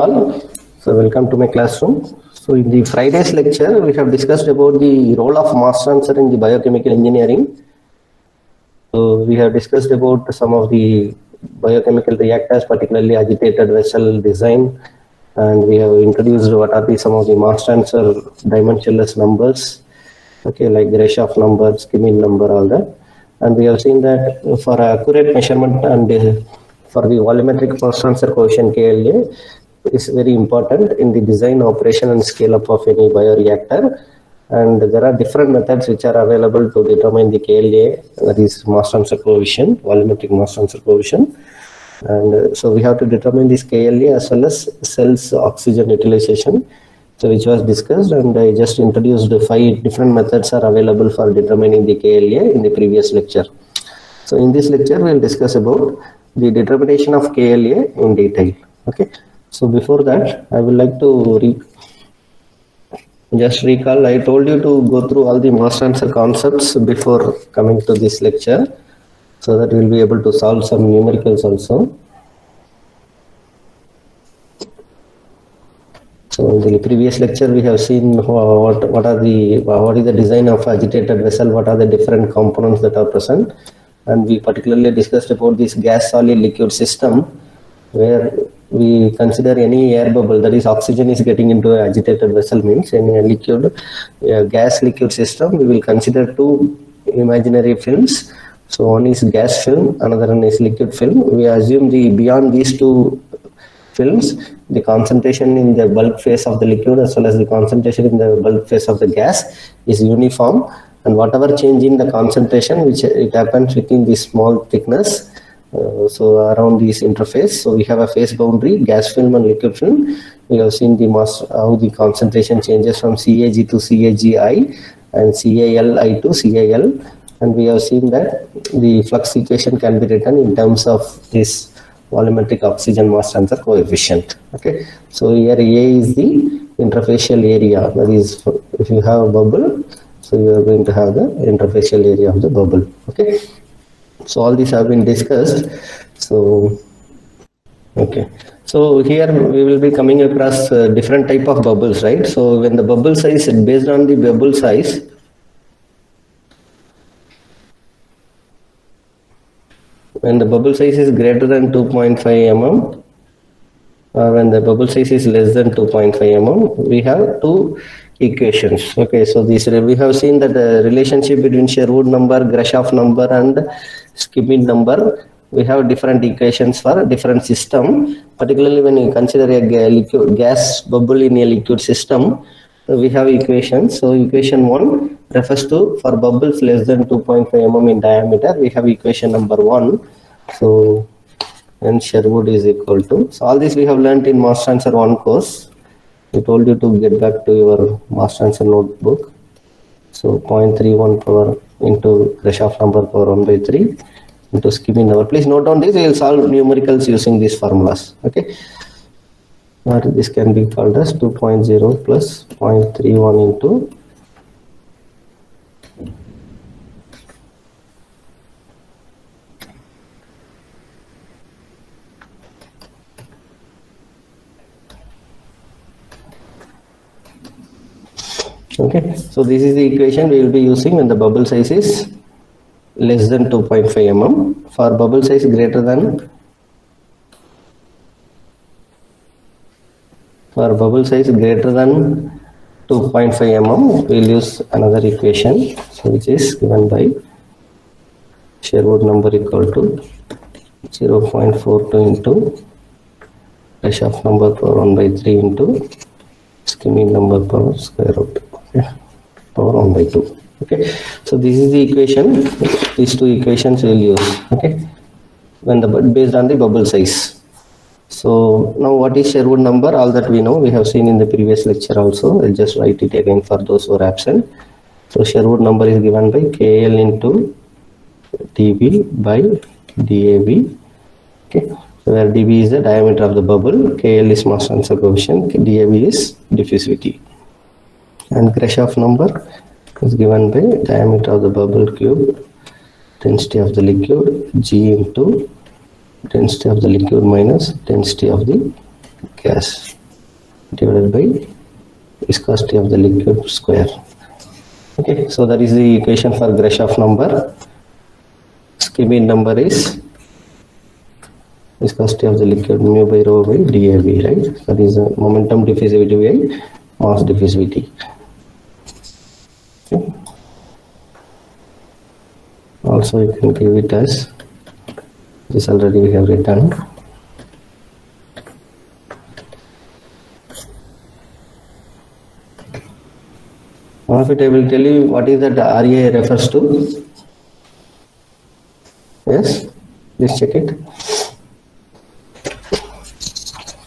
all. So welcome to my classroom. So in the Friday's lecture, we have discussed about the role of mass transfer in the biochemical engineering. So we have discussed about some of the biochemical reactors, particularly agitated vessel design, and we have introduced what are some of the mass transfer dimensionless numbers, okay, like the Grashof number, Skimin number, all that. And we have seen that for accurate measurement and for the volumetric mass transfer coefficient KLA is very important in the design, operation and scale up of any bioreactor. And there are different methods which are available to determine the KLA, that is mass transfer coefficient, volumetric mass transfer coefficient. And so we have to determine this KLA as well as cells oxygen utilization, so which was discussed, and I just introduced 5 different methods are available for determining the KLA in the previous lecture. So in this lecture we will discuss about the determination of KLA in detail. Okay. So before that, I would like to just recall, I told you to go through all the mass transfer concepts before coming to this lecture, so that we will be able to solve some numericals also. So in the previous lecture, we have seen what is the design of agitated vessel, what are the different components that are present, and we particularly discussed about this gas solid liquid system, where we consider any air bubble, that is oxygen is getting into an agitated vessel, means in a liquid gas liquid system we will consider 2 imaginary films. So one is gas film, another one is liquid film. We assume beyond these 2 films, the concentration in the bulk phase of the liquid as well as the concentration in the bulk phase of the gas is uniform, and whatever change in the concentration which it happens within this small thickness, so around this interface, so we have a phase boundary, gas film and liquid film. We have seen the mass, how the concentration changes from CAG to CAGI and CALI to CAL, and we have seen that the flux equation can be written in terms of this volumetric oxygen mass transfer coefficient. Okay, so here A is the interfacial area, that is if you have a bubble, so you are going to have the interfacial area of the bubble. Okay, so all these have been discussed. So okay, so here we will be coming across different type of bubbles, right? So when the bubble size, based on the bubble size, when the bubble size is greater than 2.5 mm, or when the bubble size is less than 2.5 mm, we have 2 equations. Okay, so this we have seen that the relationship between Sherwood number, Grashof number and Skimin number, we have different equations for different system. Particularly when you consider a liquid gas bubble in a liquid system, we have equations. So equation 1 refers to for bubbles less than 2.5 mm in diameter, we have equation number 1. So and Sherwood is equal to, so all this we have learnt in mass transfer 1 course. I told you to get back to your mass transfer notebook. So 0.31 power into Grashof number power 1/3 into Skimin number. Please note down this, we will solve numericals using these formulas. Okay, or this can be called as 2.0 plus 0.31 into okay, so this is the equation we will be using when the bubble size is less than 2.5 mm. For bubble size greater than 2.5 mm, we will use another equation, so which is given by Sherwood number equal to 0.42 into Grashof number power 1/3 into Skimin number power square root, okay, power 1/2. Okay, so this is the equation. These 2 equations we will use. Okay, when the based on the bubble size. So now what is Sherwood number? All that we know, we have seen in the previous lecture also. I'll just write it again for those who are absent. So Sherwood number is given by KL into dB by DAB. Okay, so where dB is the diameter of the bubble, KL is mass transfer coefficient, DAB is diffusivity, and Grashof number is given by diameter of the bubble cube, density of the liquid, G into density of the liquid minus density of the gas divided by viscosity of the liquid square. Okay, so that is the equation for Grashof number. Schmidt number is viscosity of the liquid mu by rho by dAV, right? That is momentum diffusivity by mass diffusivity. Okay. Also you can give it as this, already we have written. One of it I will tell you what is that RA refers to. Yes, please check it.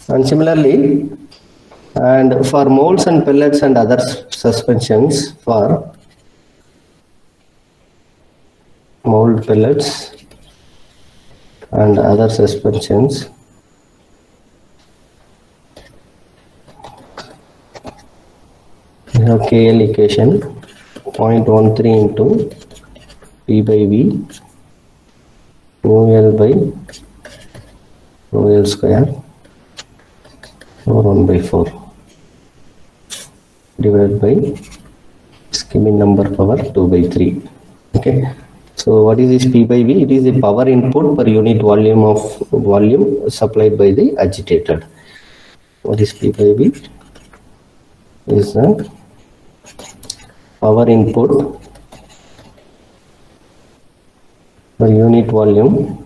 And similarly, and for molds and pellets and other suspensions, for mold, pellets and other suspensions, we have KL equation 0.13 into P by V mu L by rho L square or 1 by 4 divided by Schmidt number power 2 by 3. Okay. So what is this P by V? It is the power input per unit volume supplied by the agitator. What is P by V? Is the power input per unit volume,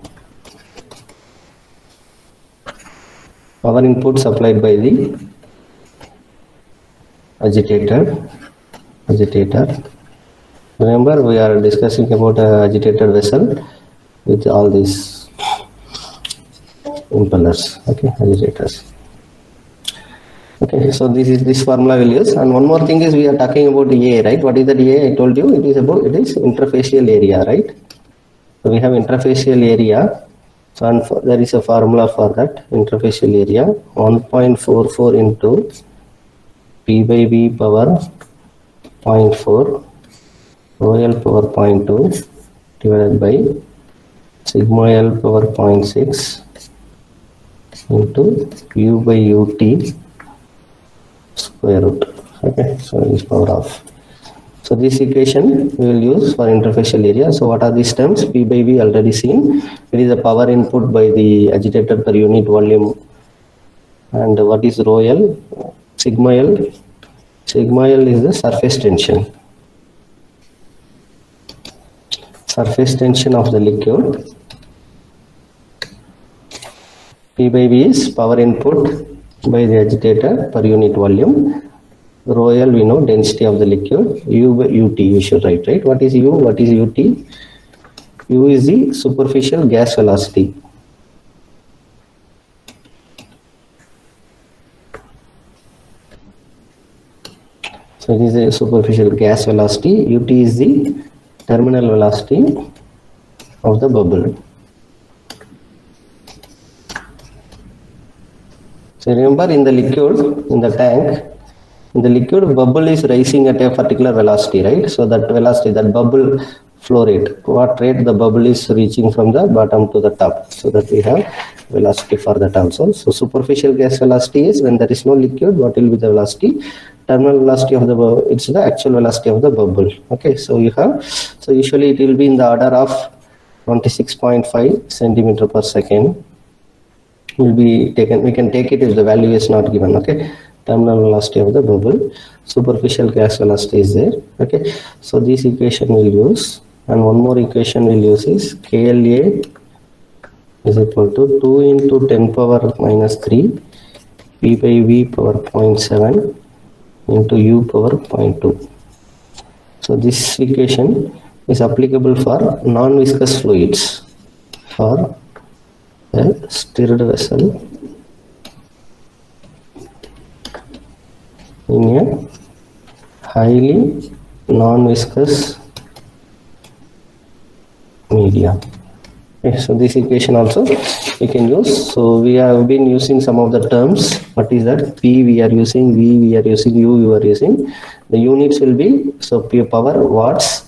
power input supplied by the agitator. Remember, we are discussing about a agitated vessel with all these impellers, okay, agitators. Okay, so this formula will use. And one more thing is, we are talking about A, right? What is that A? I told you it is interfacial area, right? So we have interfacial area. So and there is a formula for that interfacial area, 1.44 into P by V power 0.4 rho L power 0.2 divided by sigma L power 0.6 into U by UT square root. Okay, so is power of. So this equation we will use for interfacial area. So what are these terms? P by V already seen. It is the power input by the agitator per unit volume. And what is rho L? Sigma L. Sigma L is the surface tension. Surface tension of the liquid. P by V is power input by the agitator per unit volume. Rho L we know density of the liquid. U by UT we should write, right? What is U? What is UT? U is the superficial gas velocity. So it is a superficial gas velocity. UT is the terminal velocity of the bubble. So remember, in the liquid, in the tank, in the liquid, bubble is rising at a particular velocity, right? So that velocity, that bubble flow rate, what rate the bubble is reaching from the bottom to the top. So that we have velocity for that also. So superficial gas velocity is when there is no liquid, what will be the velocity? Terminal velocity of the bubble, it's the actual velocity of the bubble. Okay, so you have, so usually it will be in the order of 26.5 centimeter per second. Will be taken, we can take it if the value is not given. Okay, terminal velocity of the bubble, superficial gas velocity is there. Okay, so this equation we'll use, and one more equation we'll use is KLA is equal to 2 into 10 power minus 3 P by V power 0.7 into U power 0.2. So this equation is applicable for non-viscous fluids. For a stirred vessel in a highly non-viscous media. Okay, so this equation also we can use. So we have been using some of the terms. What is that? P we are using, V we are using, U you are using. The units will be, so P power watts,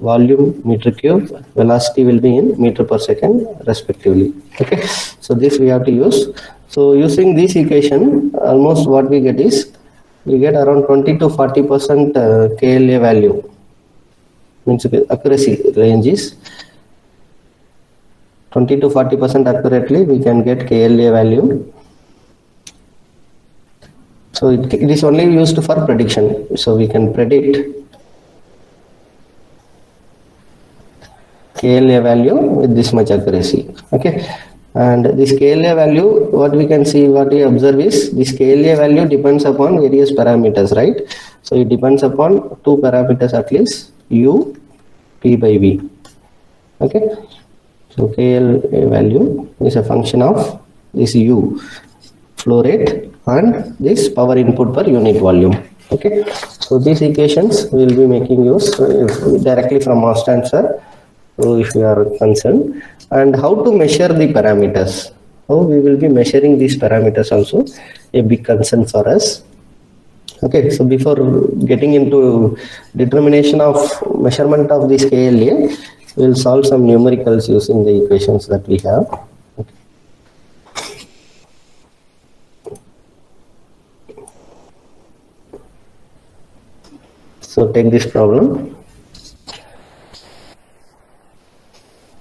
volume meter cube, velocity will be in meter per second respectively. Okay, so this we have to use. So using this equation, almost what we get is, we get around 20 to 40% KLA value, means accuracy range is 20 to 40% accurately we can get KLA value. So it is only used for prediction. So we can predict KLA value with this much accuracy. Okay. And this KLA value, what we can see, what we observe is, this KLA value depends upon various parameters, right? So it depends upon two parameters at least, U, P by V. Okay. So KLA value is a function of this U, flow rate, and this power input per unit volume. Okay. So these equations we will be making use directly from mass transfer. So if you are concerned, and how to measure the parameters, how we will be measuring these parameters also a big concern for us. Okay, so before getting into determination of measurement of this KLA, we will solve some numericals using the equations that we have. Okay. So take this problem.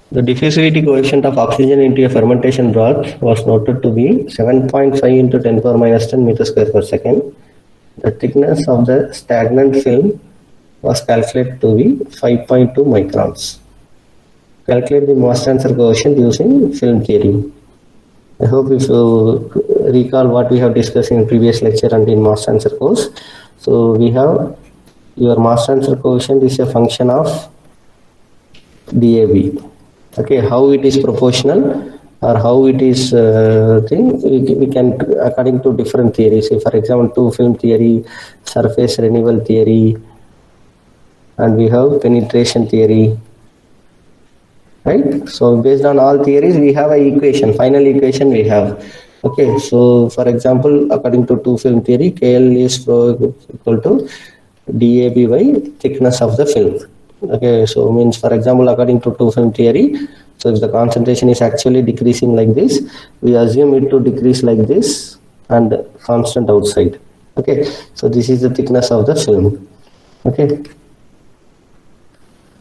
The diffusivity coefficient of oxygen into a fermentation broth was noted to be 7.5 into 10 power minus 10 meters square per second. The thickness of the stagnant film was calculated to be 5.2 microns. Calculate the mass transfer coefficient using film theory. I hope if you recall what we have discussed in previous lecture and in mass transfer course. So we have your mass transfer coefficient is a function of DAB. Okay, how it is proportional or how it is we can according to different theories. Say for example, two film theory, surface renewal theory, and we have penetration theory, right? So based on all theories, we have a equation, final equation we have. Okay, so for example, according to two film theory, KL is equal to DAB by thickness of the film. Okay, so means for example, according to two film theory, so if the concentration is actually decreasing like this, we assume it to decrease like this and constant outside. Okay, so this is the thickness of the film. Okay,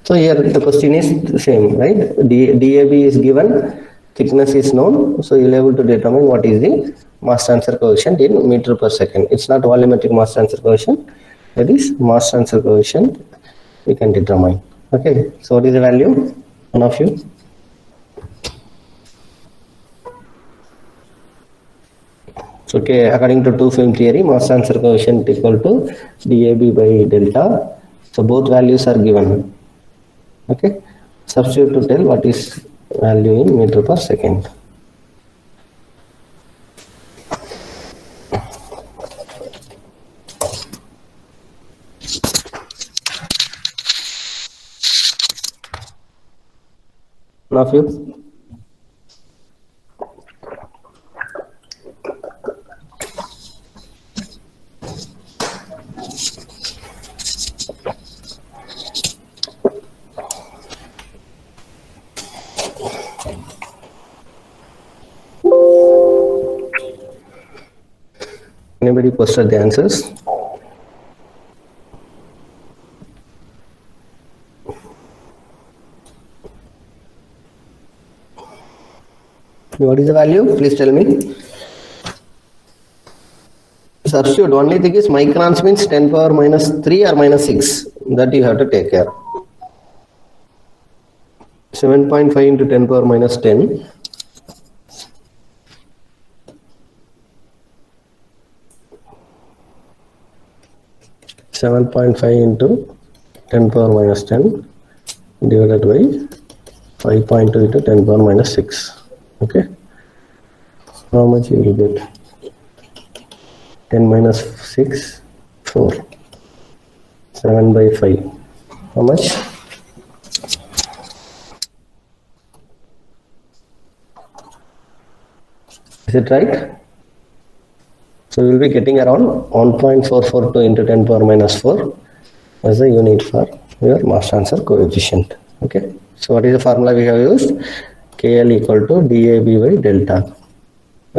so here the question is the same, right? DAB is given, thickness is known, so you'll be able to determine what is the mass transfer coefficient in meter per second. It's not volumetric mass transfer coefficient, that is mass transfer coefficient we can determine. Okay, so what is the value? One of you? So, okay, according to two film theory, mass transfer coefficient equal to DAB by delta. So both values are given. Okay, substitute to tell what is value in meter per second. Of you? Anybody posted the answers? What is the value? Please tell me. Substitute. Only thing is microns means 10 power minus 3 or minus 6. That you have to take care. 7.5 into 10 power minus 10. into 10 power minus 10 divided by 5.2 into 10 power minus 6. Okay, how much you will get? 10 minus 6, 4. 7 by 5. How much? Is it right? So we will be getting around 1.442 into 10 power minus 4 as the unit for your mass transfer coefficient. Okay, so what is the formula we have used? KL equal to DAB by delta.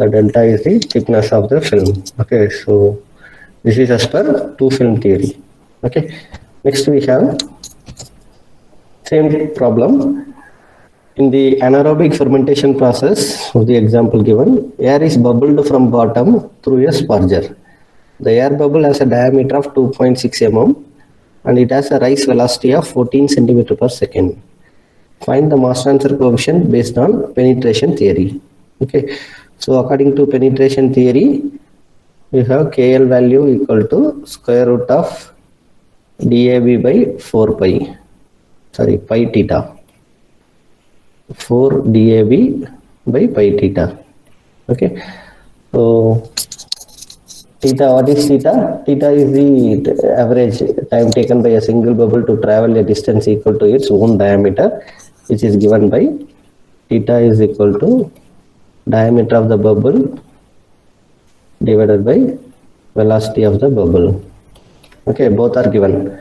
delta is the thickness of the film. Okay, so this is as per two film theory. Okay, next we have same problem. In the anaerobic fermentation process of the example given, air is bubbled from bottom through a spurger. The air bubble has a diameter of 2.6 mm and it has a rise velocity of 14 cm per second. Find the mass transfer coefficient based on penetration theory. Okay, so according to penetration theory, we have KL value equal to square root of DAB by 4 pi, sorry, pi theta. 4 DAB by pi theta. Okay, so theta, what is theta? Theta is the average time taken by a single bubble to travel a distance equal to its own diameter, which is given by theta is equal to diameter of the bubble divided by velocity of the bubble. Okay, both are given.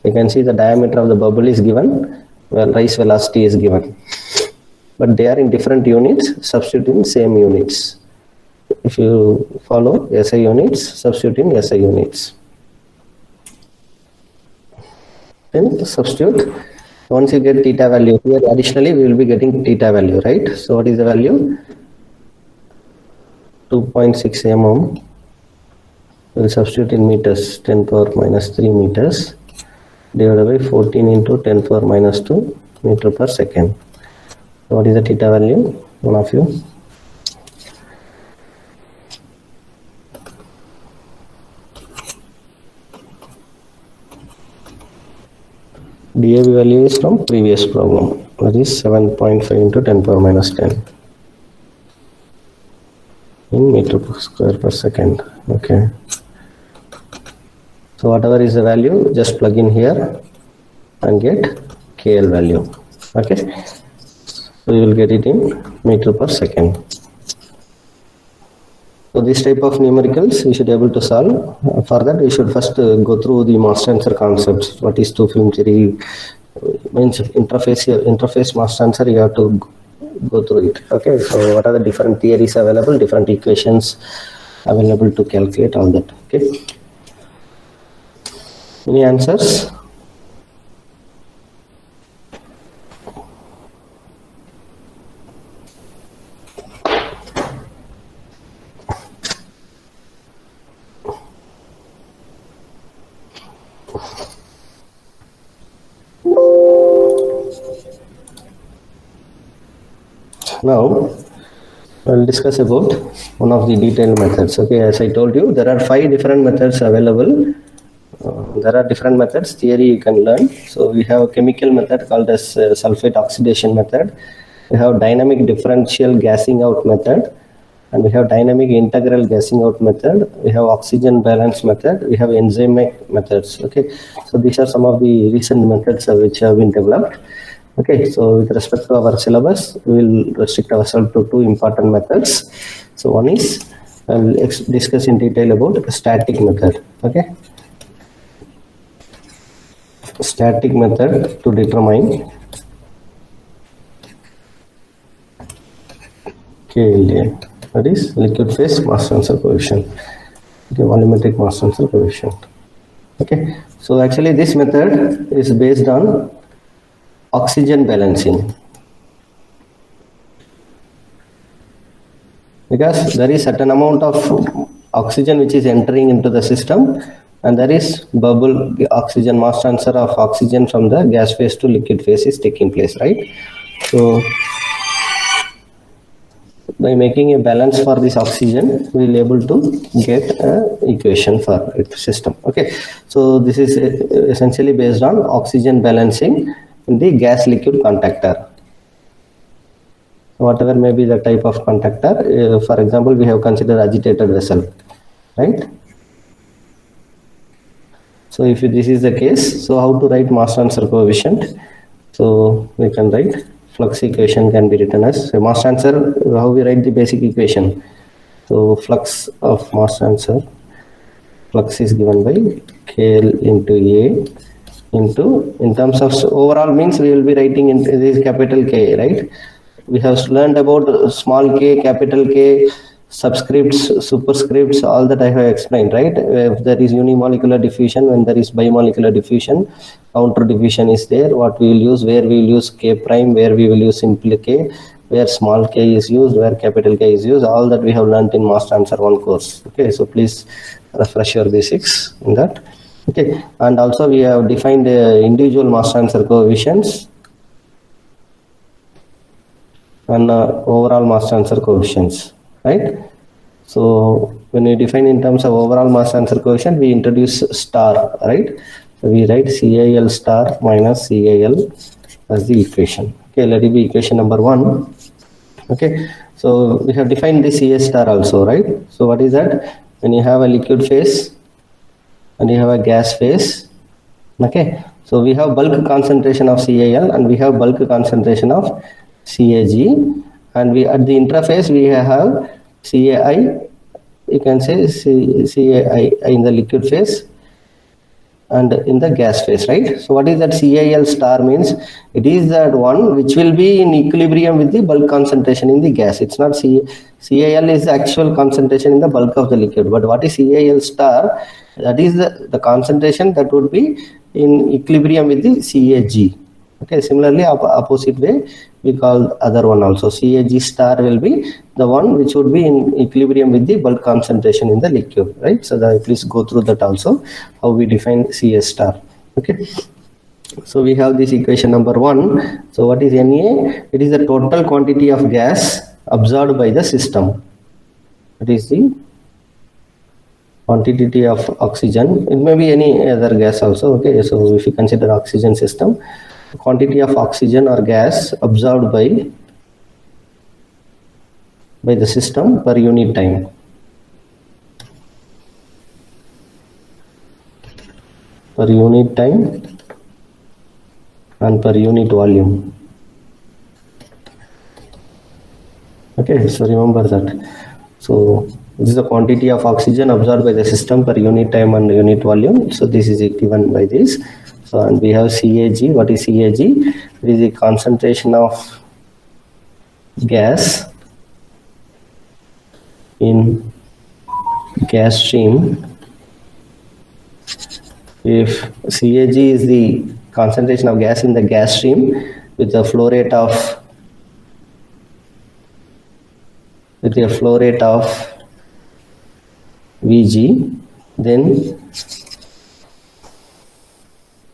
You can see the diameter of the bubble is given, well, rise velocity is given. But they are in different units, substitute in same units. If you follow SI units, substitute in SI units. Then substitute. Once you get theta value here, additionally we will be getting theta value, right? So what is the value? 2.6 mm. We will substitute in meters, 10 power minus 3 meters divided by 14 into 10 power minus 2 meter per second. So what is the theta value? One of you. DAB value is from previous problem. That is 7.5 into 10 power minus 10 in meter per square per second. Okay. So whatever is the value, just plug in here and get KL value. Okay. So you will get it in meter per second. So this type of numericals we should be able to solve. For that we should first go through the mass transfer concepts. What is two film theory? Means interface mass transfer, you have to go through it. Okay, so what are the different theories available, different equations available to calculate all that. Okay, any answers? Now I'll discuss about one of the detailed methods. Okay, as I told you, there are 5 different methods available. There are different methods, theory you can learn. So we have a chemical method called as sulfate oxidation method. We have dynamic differential gassing out method, and we have dynamic integral gassing out method. We have oxygen balance method. We have enzymatic methods. Okay, so these are some of the recent methods which have been developed. Okay, so with respect to our syllabus, we will restrict ourselves to 2 important methods. So one is, I will discuss in detail about static method. Okay, static method to determine KLA, that is liquid phase mass transfer coefficient. Okay, volumetric mass transfer coefficient. Okay, so actually this method is based on oxygen balancing, because there is certain amount of oxygen which is entering into the system, and there is bubble oxygen mass transfer of oxygen from the gas phase to liquid phase is taking place, right? So by making a balance for this oxygen, we will be able to get an equation for its system. Okay, so this is essentially based on oxygen balancing in the gas liquid contactor. Whatever may be the type of contactor, for example, we have considered agitated vessel, right? So if this is the case, so how to write mass transfer coefficient? So we can write flux equation can be written as mass transfer. How we write the basic equation? So flux of mass transfer, flux is given by KL into A into, in terms of overall means we will be writing in this capital K, right? We have learned about small k, capital K, subscripts, superscripts, all that I have explained, right? If there is unimolecular diffusion, when there is bimolecular diffusion, counter diffusion is there. What we will use, where we will use K prime, where we will use simple K, where small k is used, where capital K is used, all that we have learned in Mass Transfer 1 course. Okay, so please refresh your basics in that. Okay, and also we have defined individual mass transfer coefficients and overall mass transfer coefficients, right? So when we define in terms of overall mass transfer coefficient, we introduce star, right? So we write CAL star minus CAL as the equation. Okay, let it be equation number 1. Okay, so we have defined the CA star also, right? So what is that? When you have a liquid phase and you have a gas phase, okay, so we have bulk concentration of CAL and we have bulk concentration of CAG, and we at the interface we have CAI, you can say CAI in the liquid phase and in the gas phase, right? So what is that CAL star means? It is that one which will be in equilibrium with the bulk concentration in the gas. It's not CAL is the actual concentration in the bulk of the liquid, but what is CAL star? That is the concentration that would be in equilibrium with the CAG. Okay, similarly opposite way we call other one also. CAG star will be the one which would be in equilibrium with the bulk concentration in the liquid, right? So please go through that also, how we define CS star. Okay, so we have this equation number 1. So what is Na? It is the total quantity of gas absorbed by the system. It is the quantity of oxygen. It may be any other gas also. Okay, so if you consider oxygen system, quantity of oxygen or gas absorbed by the system per unit time. Per unit time and per unit volume. Okay, so remember that. So this is the quantity of oxygen absorbed by the system per unit time and unit volume. So this is given by this. So and we have CAG. What is CAG? It is the concentration of gas in gas stream. If CAG is the concentration of gas in the gas stream with the flow rate of Vg, then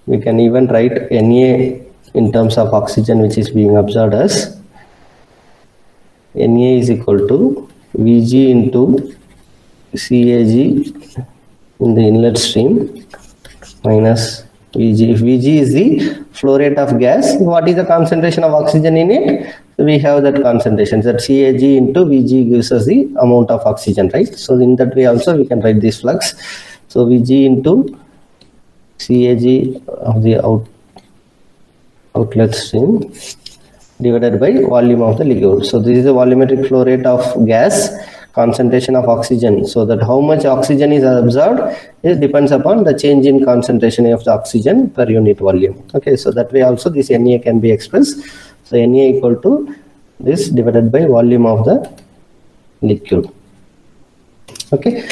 we can even write Na in terms of oxygen which is being absorbed as Na is equal to Vg into CAG in the inlet stream minus Vg. If Vg is the flow rate of gas, what is the concentration of oxygen in it? So we have that concentration, that CAG into Vg gives us the amount of oxygen, right? So in that way also we can write this flux. So Vg into CAG of the outlet stream divided by volume of the liquid. So this is the volumetric flow rate of gas, concentration of oxygen. So that how much oxygen is absorbed, it depends upon the change in concentration of the oxygen per unit volume. Okay, so that way also this Na can be expressed. So Na equal to this divided by volume of the liquid. Okay.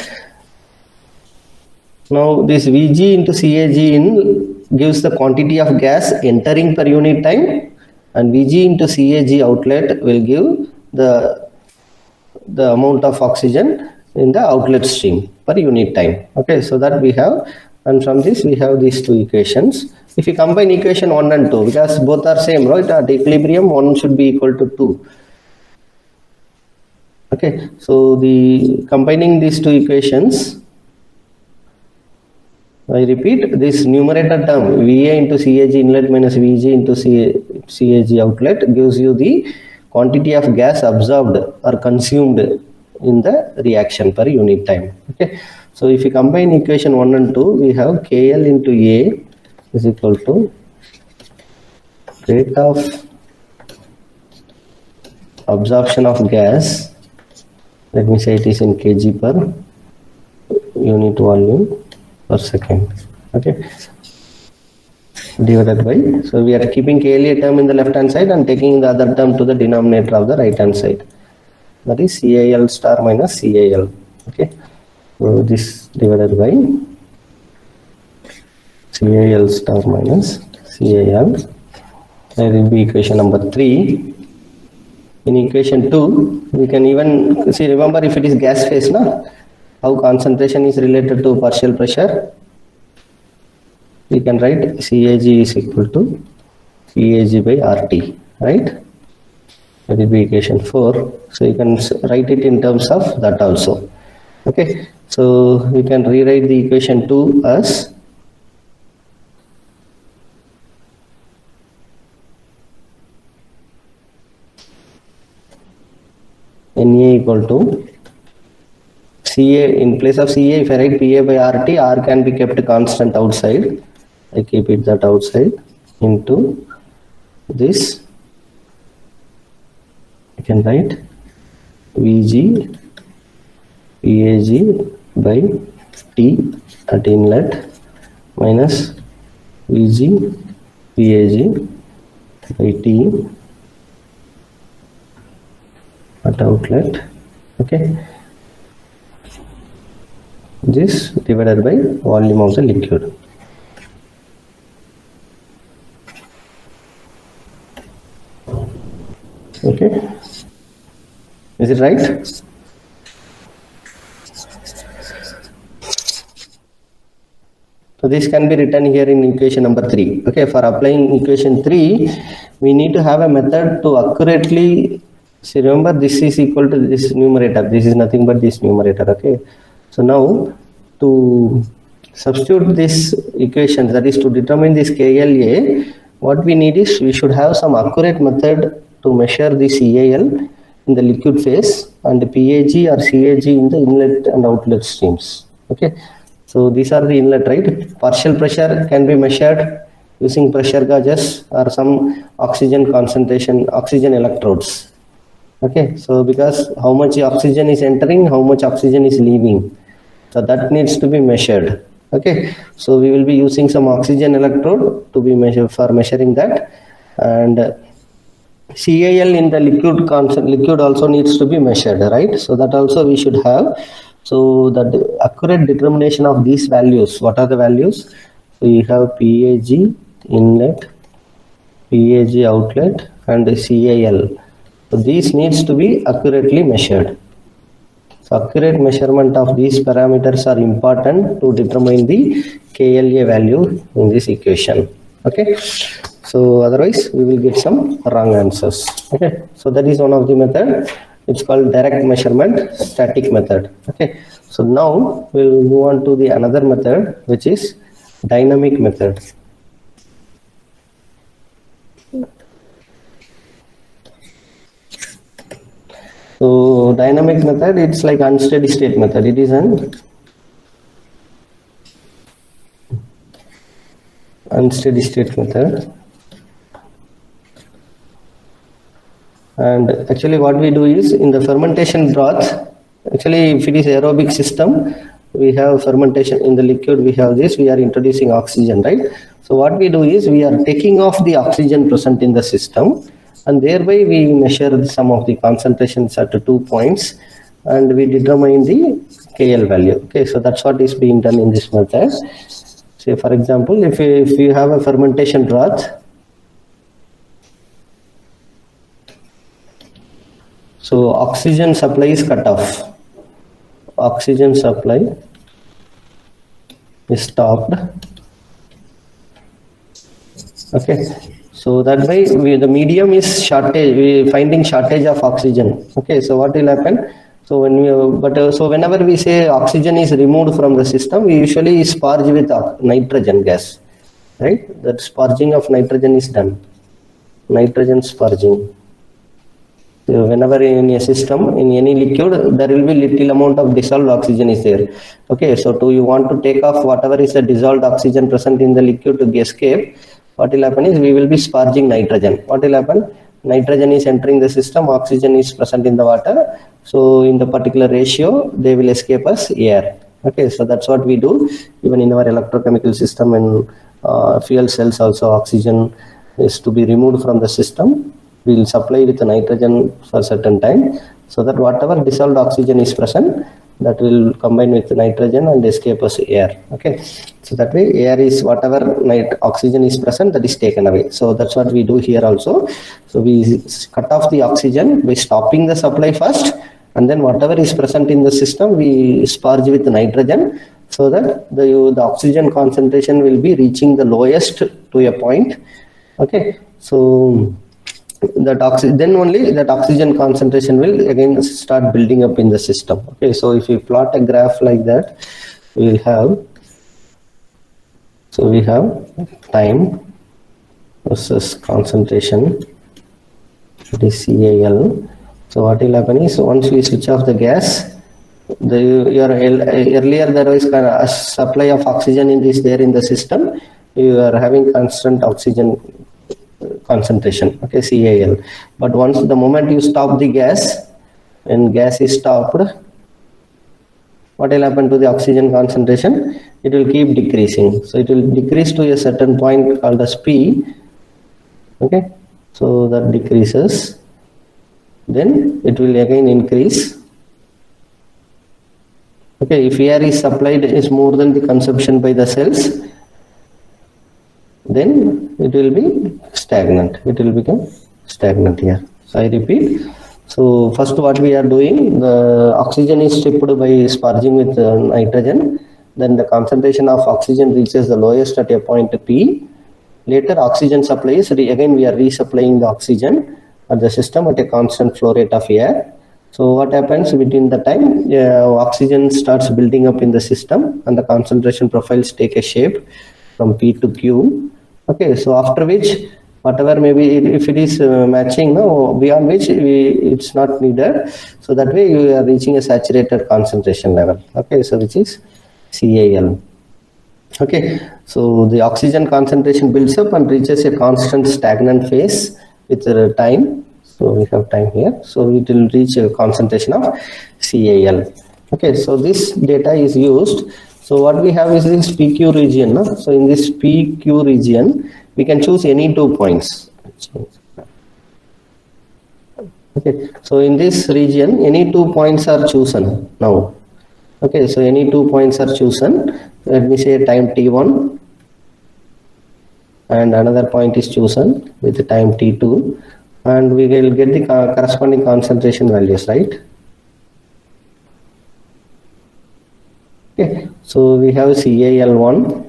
Now this Vg into CAG in gives the quantity of gas entering per unit time, and Vg into CAG outlet will give the amount of oxygen in the outlet stream per unit time. Okay, so that we have, and from this we have these two equations. If you combine equation 1 and 2, because both are same, right? At equilibrium 1 should be equal to 2. Okay, so the combining these two equations, I repeat, this numerator term Va into CAG inlet minus Vg into CAG outlet gives you the quantity of gas absorbed or consumed in the reaction per unit time. Okay, so if you combine equation 1 and 2, we have KL into A is equal to rate of absorption of gas, let me say it is in kg per unit volume per second. Okay, divided by, so we are keeping KLA term in the left hand side and taking the other term to the denominator of the right hand side. that is CAl star minus CAl. Okay, so this divided by CAl star minus CAl. That will be equation number 3. In equation 2, we can even see, remember, if it is gas phase, na, how concentration is related to partial pressure, we can write CAG is equal to CAG by RT, right? That will be equation 4. So you can write it in terms of that also. Okay, so we can rewrite the equation 2 as NA equal to CA, in place of CA, if I write PA by RT, R can be kept constant outside. I keep it that outside, into this. I can write VG PAG by T at inlet minus VG PAG by T at outlet. Okay, this divided by volume of the liquid. Okay, is it right? So this can be written here in equation number 3. Okay, for applying equation 3, we need to have a method to accurately see. Remember, this is equal to this numerator. This is nothing but this numerator. Okay, so now to substitute this equation, that is to determine this KLA, what we need is we should have some accurate method to measure the CAL in the liquid phase and the PAG or CAG in the inlet and outlet streams. Okay, so these are the inlet, right? Partial pressure can be measured using pressure gauges or some oxygen concentration, oxygen electrodes. Okay, so because how much oxygen is entering, how much oxygen is leaving, so that needs to be measured. Okay, so we will be using some oxygen electrode to be measured for measuring that, and CAL in the liquid also needs to be measured, right? So that also we should have. So that accurate determination of these values, what are the values? So you have PAG inlet, PAG outlet, and CAL. So these needs to be accurately measured. So accurate measurement of these parameters are important to determine the KLA value in this equation. Okay, so otherwise we will get some wrong answers. Okay, so that is one of the method. It's called direct measurement static method. Okay, so now we'll move on to the another method, which is dynamic method. So dynamic method, it's like unsteady state method. It is an unsteady state method. And actually what we do is, in the fermentation broth, actually if it is aerobic system, we have fermentation. In the liquid we have this, we are introducing oxygen, right? So what we do is, we are taking off the oxygen present in the system, and thereby we measure some of the concentrations at 2 points, and we determine the KL value. Okay, so that's what is being done in this method. Say for example, if you have a fermentation broth, so oxygen supply is cut off. Oxygen supply is stopped. Okay, so that way the medium is shortage. We finding shortage of oxygen. Okay, so what will happen? So when we so whenever we say oxygen is removed from the system, we usually sparge with nitrogen gas, right? That sparging of nitrogen is done. Nitrogen sparging. So whenever in a system, in any liquid, there will be little amount of dissolved oxygen is there. Okay, so you want to take off whatever is the dissolved oxygen present in the liquid to escape, what will happen is we will be sparging nitrogen. What will happen? Nitrogen is entering the system, oxygen is present in the water. So in the particular ratio, they will escape as air. Okay, so that's what we do. Even in our electrochemical system and fuel cells also, oxygen is to be removed from the system. We will supply with the nitrogen for a certain time. so that whatever dissolved oxygen is present, that will combine with nitrogen and escape as air. Okay, so that way air is whatever oxygen is present, that is taken away. So that's what we do here also. So we cut off the oxygen by stopping the supply first, and then whatever is present in the system we sparge with nitrogen, so that the oxygen concentration will be reaching the lowest to a point. Okay, so that then only that oxygen concentration will again start building up in the system. Okay, so if you plot a graph like that, we will have, so we have time versus concentration, that is CAL. So what will happen is, once we switch off the gas, earlier there was a supply of oxygen is there in the system, you are having constant oxygen concentration, okay, CAL. But once the moment you stop the gas, when gas is stopped, what will happen to the oxygen concentration? It will keep decreasing. So it will decrease to a certain point called as P. Okay, so that decreases, then it will again increase. Okay, if air is supplied is more than the consumption by the cells, then it will be stagnant. It will become stagnant here. So I repeat. So first what we are doing, the oxygen is stripped by sparging with nitrogen. Then the concentration of oxygen reaches the lowest at a point P. Later oxygen supply is, again we are resupplying the oxygen at the system at a constant flow rate of air. So what happens between the time, oxygen starts building up in the system and the concentration profiles take a shape from P to Q. Okay, so after which, whatever maybe if it is matching, no, beyond which it's not needed. So that way you are reaching a saturated concentration level. Okay, so which is CAL. Okay, so the oxygen concentration builds up and reaches a constant stagnant phase with time. So we have time here. So it will reach a concentration of CAL. Okay, so this data is used. So what we have is this PQ region. No? So in this PQ region, we can choose any 2 points. Okay, so in this region, any 2 points are chosen now. Okay, so any 2 points are chosen. Let me say time T1, and another point is chosen with the time T2, and we will get the corresponding concentration values, right? Okay, so we have CAL1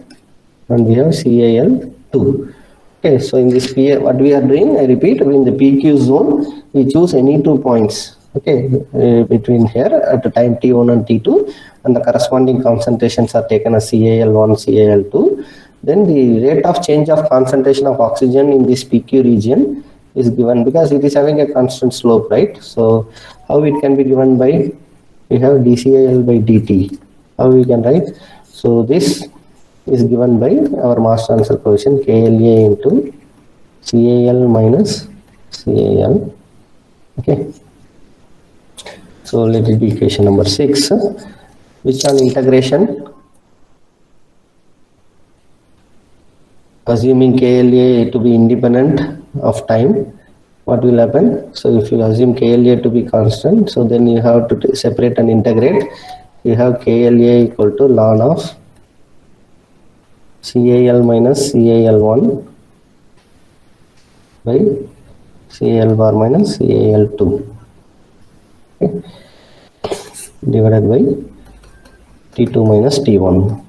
and we have CAL2. Okay, so in this what we are doing, I repeat, in the PQ zone, we choose any 2 points. Okay, between here at the time T1 and T2, and the corresponding concentrations are taken as CAL1, CAL2. Then the rate of change of concentration of oxygen in this PQ region is given, because it is having a constant slope, right? So how it can be given by, we have dCAL by dt. How we can write? So this is given by our mass transfer coefficient KLa into CAL minus CAL. Okay. So let it be equation number 6, which on integration, assuming KLa to be independent of time, what will happen? So if you assume KLa to be constant, so then you have to separate and integrate. You have KLa equal to ln of CAL minus CAL1 by CAL bar minus CAL2, okay, divided by T2 minus T1.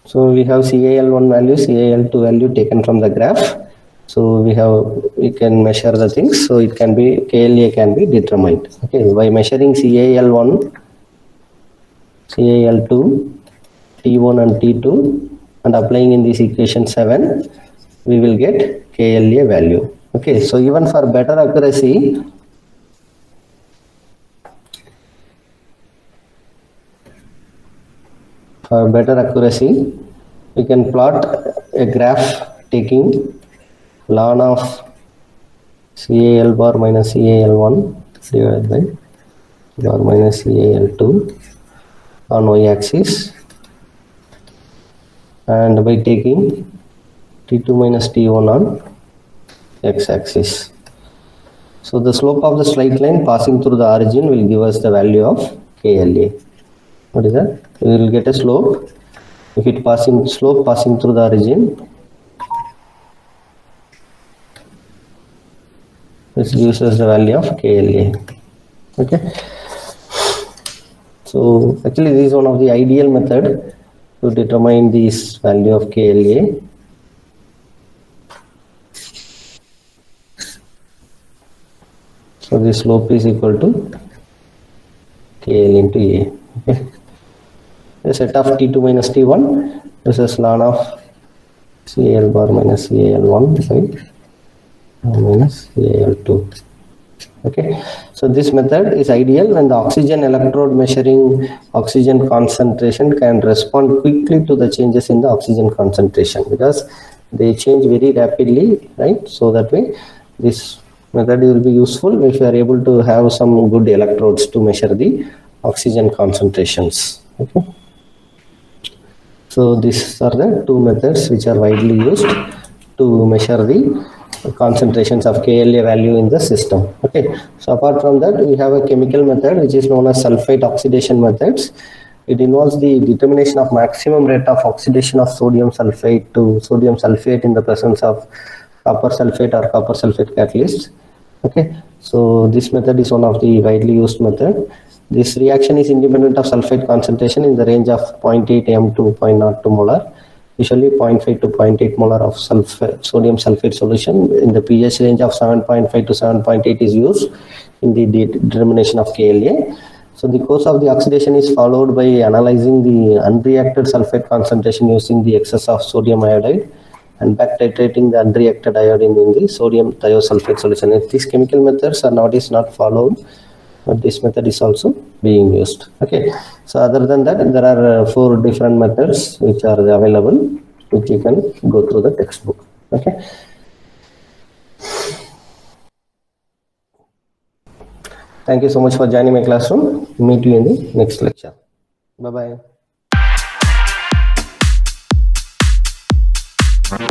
So we have CAL1 value, CAL2 value taken from the graph. So we can measure the things. So it can be, KLa can be determined. Okay, by measuring CAL1, CAL2, T1 and T2, and applying in this equation 7, we will get KLa value. Okay, so even for better accuracy, we can plot a graph taking ln of CAL bar minus CAL1 divided by bar minus CAL2 on y-axis, and by taking T2 minus T1 on x-axis. So the slope of the straight line passing through the origin will give us the value of KLA. What is that? We will get a slope. If it slope passing through the origin, this gives us the value of KLA. Okay. So actually this is one of the ideal method to determine this value of KLA. So the slope is equal to KL into A. Okay. The set of T2 minus T1, this is ln of CAL bar minus CAL1 by minus CAL2. Okay, so this method is ideal when the oxygen electrode measuring oxygen concentration can respond quickly to the changes in the oxygen concentration, because they change very rapidly, right? So that way this method will be useful if you are able to have some good electrodes to measure the oxygen concentrations. Okay, so these are the two methods which are widely used to measure the concentrations of KLA value in the system. Okay, so apart from that, we have a chemical method which is known as sulfate oxidation methods. It involves the determination of maximum rate of oxidation of sodium sulfate to sodium sulfate in the presence of copper sulfate or copper sulfate catalyst. Okay, so this method is one of the widely used method. This reaction is independent of sulfate concentration in the range of 0.8 m to 0.02 molar. Usually 0.5 to 0.8 molar of sodium sulfate solution in the pH range of 7.5 to 7.8 is used in the determination of KLA. So the course of the oxidation is followed by analyzing the unreacted sulfate concentration using the excess of sodium iodide and back titrating the unreacted iodine in the sodium thiosulfate solution. If these chemical methods are nowadays not followed, but this method is also being used. Okay, so other than that, there are 4 different methods which are available, which you can go through the textbook. Okay, thank you so much for joining my classroom. Meet you in the next lecture. Bye bye. Bye.